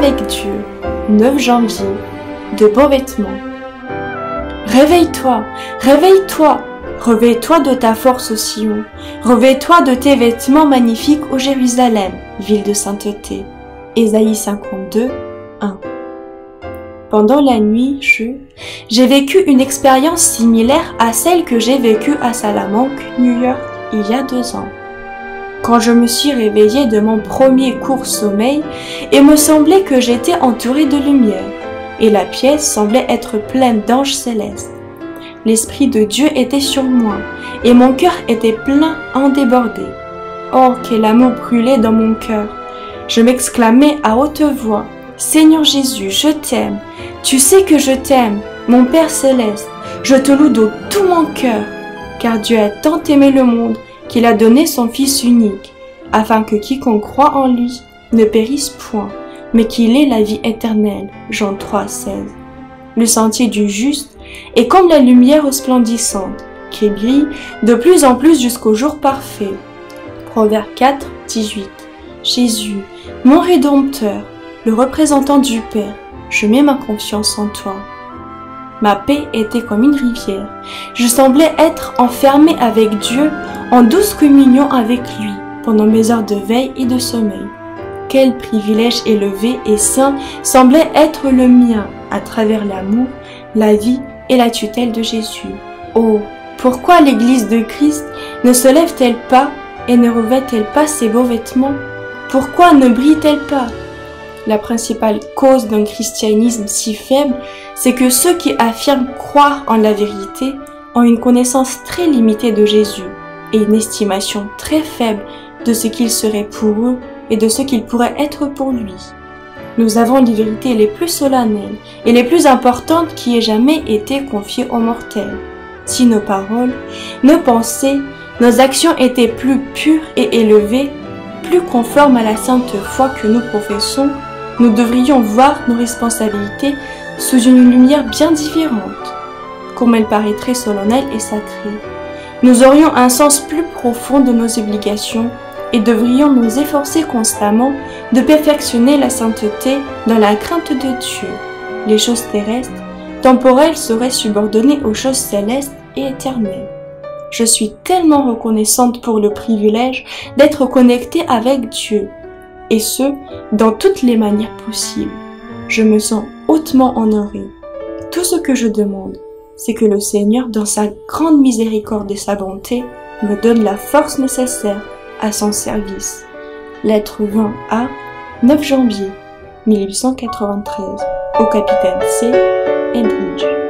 avec Dieu. 9 janvier. De beaux vêtements. Réveille-toi, réveille-toi, réveille-toi de ta force au Sion, réveille-toi de tes vêtements magnifiques au Jérusalem, ville de sainteté. Ésaïe 52, 1. Pendant la nuit, j'ai vécu une expérience similaire à celle que j'ai vécue à Salamanque, New York, il y a 2 ans. Quand je me suis réveillée de mon premier court sommeil, il me semblait que j'étais entourée de lumière, et la pièce semblait être pleine d'anges célestes. L'Esprit de Dieu était sur moi, et mon cœur était plein en débordé. Oh, quel amour brûlait dans mon cœur! Je m'exclamais à haute voix, « Seigneur Jésus, je t'aime, tu sais que je t'aime, mon Père céleste, je te loue de tout mon cœur, car Dieu a tant aimé le monde qu'il a donné son Fils unique, afin que quiconque croit en lui ne périsse point, mais qu'il ait la vie éternelle. » Jean 3, 16. Le sentier du juste est comme la lumière resplendissante, qui brille de plus en plus jusqu'au jour parfait. Proverbe 4, 18. Jésus, mon Rédempteur, le représentant du Père, je mets ma confiance en toi. Ma paix était comme une rivière. Je semblais être enfermée avec Dieu en douce communion avec lui pendant mes heures de veille et de sommeil. Quel privilège élevé et saint semblait être le mien à travers l'amour, la vie et la tutelle de Jésus. Oh, pourquoi l'Église de Christ ne se lève-t-elle pas et ne revêt-elle pas ses beaux vêtements? Pourquoi ne brille-t-elle pas? La principale cause d'un christianisme si faible, c'est que ceux qui affirment croire en la vérité ont une connaissance très limitée de Jésus et une estimation très faible de ce qu'il serait pour eux et de ce qu'il pourrait être pour lui. Nous avons les vérités les plus solennelles et les plus importantes qui aient jamais été confiées aux mortels. Si nos paroles, nos pensées, nos actions étaient plus pures et élevées, plus conformes à la sainte foi que nous professons, nous devrions voir nos responsabilités sous une lumière bien différente, comme elle paraîtrait solennelle et sacrée. Nous aurions un sens plus profond de nos obligations et devrions nous efforcer constamment de perfectionner la sainteté dans la crainte de Dieu. Les choses terrestres, temporelles seraient subordonnées aux choses célestes et éternelles. Je suis tellement reconnaissante pour le privilège d'être connectée avec Dieu, et ce, dans toutes les manières possibles. Je me sens hautement honorée. Tout ce que je demande, c'est que le Seigneur, dans sa grande miséricorde et sa bonté, me donne la force nécessaire à son service. Lettre 20 A, 9 janvier 1893, au capitaine C. Eldridge.